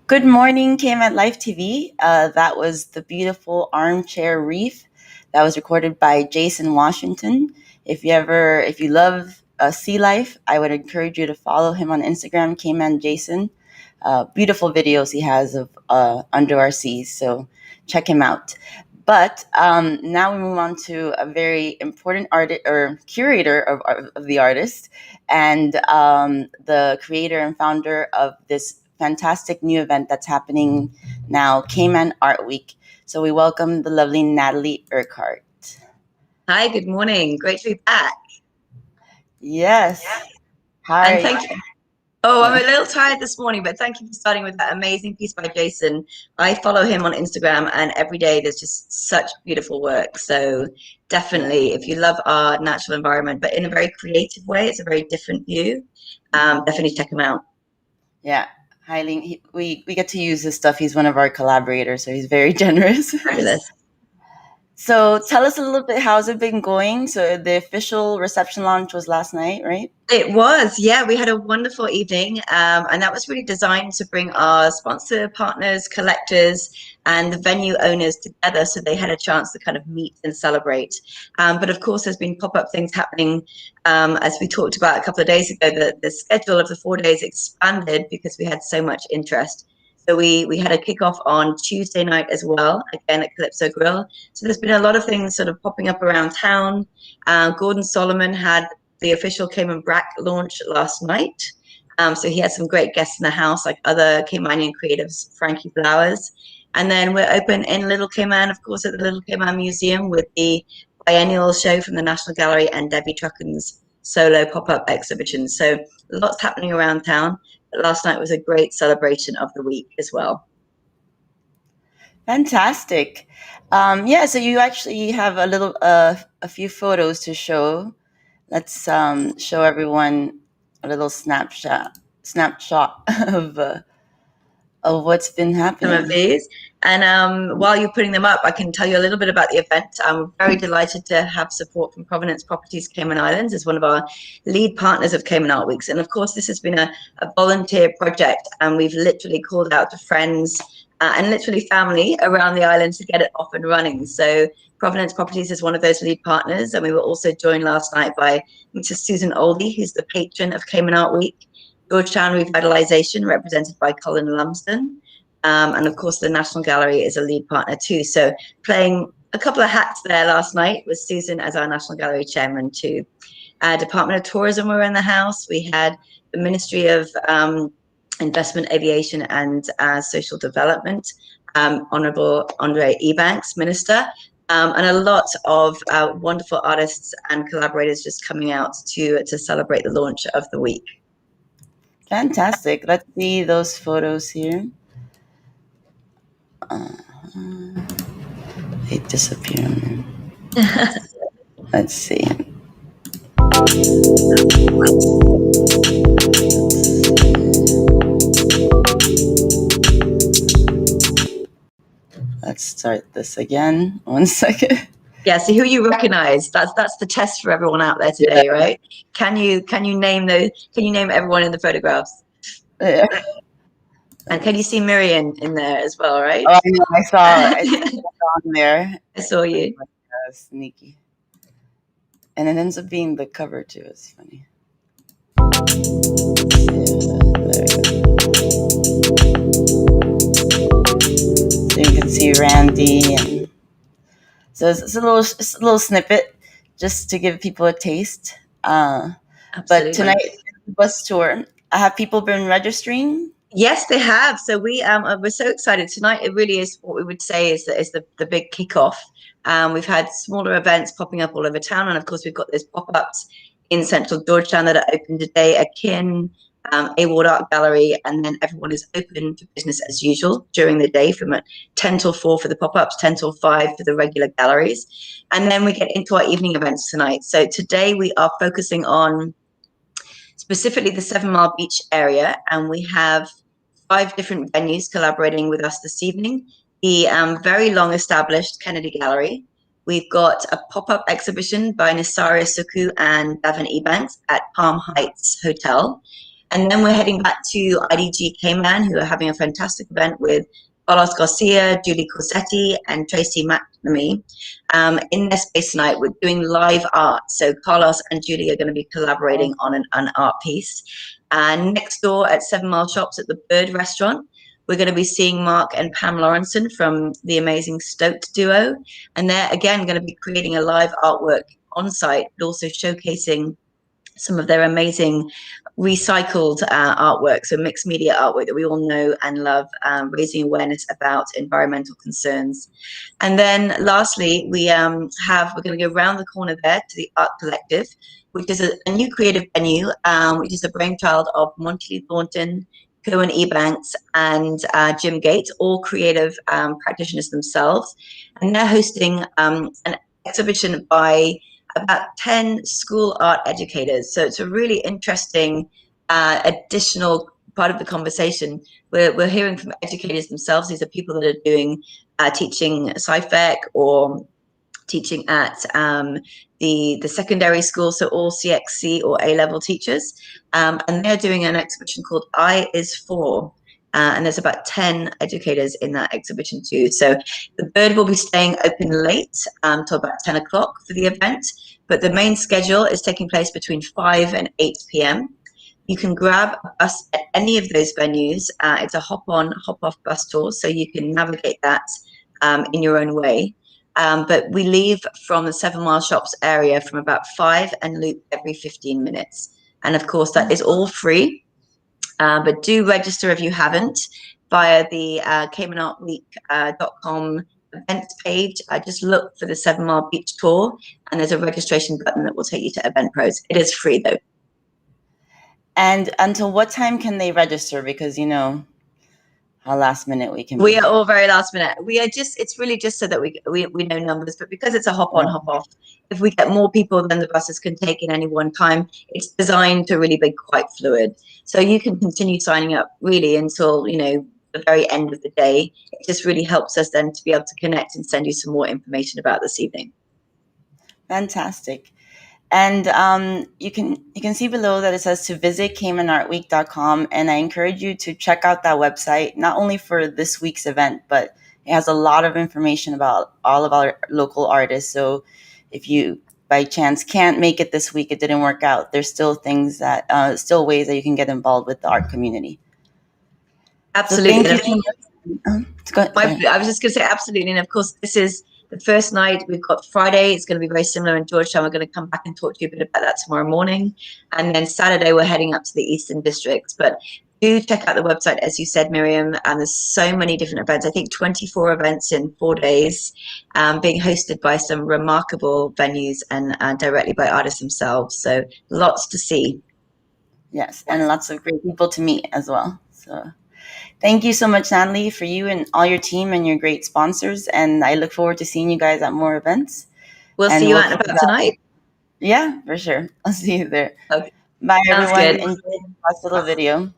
Good morning, Cayman Life TV. That was the beautiful armchair reef that was recorded by Jason Washington. If you love sea life, I would encourage you to follow him on Instagram, Cayman Jason. Beautiful videos he has of under our seas, so check him out. But now we move on to a very important artist or curator of the artist, and the creator and founder of this fantastic new event that's happening now, Cayman Art Week. So we welcome the lovely Natalie Urquhart. Hi, good morning. Great to be back. Yes. And Hi. thank you. Oh, I'm Yeah. a little tired this morning, but thank you for starting with that amazing piece by Jason. I follow him on Instagram, and every day there's just such beautiful work. So definitely, if you love our natural environment, but in a very creative way, it's a very different view. Definitely check him out. Yeah. We get to use his stuff. He's one of our collaborators, so he's very generous. Fabulous. So tell us a little bit, how's it been going? So the official reception launch was last night, right? It was, yeah. We had a wonderful evening, and that was really designed to bring our sponsor partners, collectors, and the venue owners together so they had a chance to kind of meet and celebrate. But of course, there's been pop-up things happening. As we talked about a couple of days ago, the schedule of the 4 days expanded because we had so much interest. So we had a kickoff on Tuesday night as well, again at Calypso Grill. So there's been a lot of things sort of popping up around town. Gordon Solomon had the official Cayman Brack launch last night. So he had some great guests in the house, like other Caymanian creatives, Frankie Flowers. And then we're open in Little Cayman, of course, at the Little Cayman Museum with the biennial show from the National Gallery and Debbie Trucken's solo pop-up exhibition. So lots happening around town. But last night was a great celebration of the week as well. Fantastic. Yeah, so you actually have a few photos to show. Let's show everyone a little snapshot of what's been Some of happening. these. And while you're putting them up, I can tell you a little bit about the event. I'm very delighted to have support from Provenance Properties Cayman Islands as one of our lead partners of Cayman Art Weeks. And of course, this has been a volunteer project, and we've literally called out to friends and literally family around the island to get it off and running. So Provenance Properties is one of those lead partners, and we were also joined last night by Mrs. Susan Oldie, who's the patron of Cayman Art Week, Georgetown Revitalization, represented by Colin Lumsden. And of course, the National Gallery is a lead partner too. So playing a couple of hats there last night with Susan as our National Gallery chairman too. Department of Tourism were in the house. We had the Ministry of Investment, Aviation and Social Development, Honourable Andre Ebanks, Minister, and a lot of wonderful artists and collaborators just coming out to celebrate the launch of the week. Fantastic. Let's see those photos here. They disappear. Let's see. Let's start this again. 1 second. Yeah, so who you recognize, that's the test for everyone out there today, right? Can you name everyone in the photographs? Yeah. And can you see Miriam in there as well, right? Oh, I know. I saw it on there. I saw you. Sneaky. And it ends up being the cover too. It's funny. So you can see Randy, and so it's a little snippet just to give people a taste. But Absolutely. tonight is the bus tour. Have people been registering? Yes, they have. So we're so excited tonight. It really is what we would say is the big kickoff. We've had smaller events popping up all over town, and of course we've got those pop-ups in Central Georgetown that are open today. Akin, Award Art Gallery, and then everyone is open for business as usual during the day from 10 till 4 for the pop-ups, 10 till 5 for the regular galleries, and then we get into our evening events tonight. So today we are focusing on specifically the 7 Mile Beach area, and we have 5 different venues collaborating with us this evening. The very long established Kennedy Gallery. We've got a pop-up exhibition by Nasaria Suku and Davin Ebanks at Palm Heights Hotel. And then we're heading back to IDG Cayman, who are having a fantastic event with Carlos Garcia, Julie Corsetti, and Tracy McNamee. In their space tonight, we're doing live art. So Carlos and Julie are going to be collaborating on an art piece. And next door at 7 Mile Shops at the Bird Restaurant, we're going to be seeing Mark and Pam Lawrenson from the amazing Stoked duo. And they're, again, going to be creating a live artwork on site, but also showcasing some of their amazing recycled artwork, so mixed media artwork that we all know and love, raising awareness about environmental concerns. And then lastly, we're going to go around the corner there to the Art Collective, which is a new creative venue, which is the brainchild of Monty Lee Thornton, Cohen Ebanks, and Jim Gates, all creative practitioners themselves. And they're hosting an exhibition by about 10 school art educators. So it's a really interesting additional part of the conversation. We're hearing from educators themselves. These are people that are doing teaching SciFec or teaching at the secondary school, so all CXC or A-level teachers. And they're doing an exhibition called I is For. And there's about 10 educators in that exhibition too. So the Bird will be staying open late till about 10 o'clock for the event, but the main schedule is taking place between 5 and 8 p.m. You can grab a bus at any of those venues. It's a hop-on, hop-off bus tour, so you can navigate that in your own way. But we leave from the 7 Mile Shops area from about 5 and loop every 15 minutes. And of course, that is all free. But do register if you haven't via the CaymanArtWeek.com events page. Just look for the 7 Mile Beach Tour, and there's a registration button that will take you to Eventpros. It is free though. And until what time can they register? Because you know how last minute we can We be. are all very last minute. We are just, it's really just so that we know numbers, but because it's a hop on, hop off, if we get more people than the buses can take in any one time, it's designed to really be quite fluid. So you can continue signing up really until, you know, the very end of the day. It just really helps us then to be able to connect and send you some more information about this evening. Fantastic. And you can see below that it says to visit CaymanArtWeek.com, and I encourage you to check out that website, not only for this week's event, but it has a lot of information about all of our local artists. So if you by chance can't make it this week, it didn't work out, there's still things that still ways that you can get involved with the art community. Absolutely. So thank you so much. I was just going to say absolutely. And of course, this is the first night. We've got Friday. It's going to be very similar in Georgetown. We're going to come back and talk to you a bit about that tomorrow morning. And then Saturday, we're heading up to the Eastern District. But do check out the website, as you said, Miriam. And there's so many different events. I think 24 events in 4 days, being hosted by some remarkable venues and directly by artists themselves. So lots to see. Yes, and lots of great people to meet as well. So thank you so much, Natalie, for you and all your team and your great sponsors. And I look forward to seeing you guys at more events. We'll see you out and about tonight. Yeah, for sure. I'll see you there. Okay. Bye, Sounds everyone. good. Enjoy the last little video.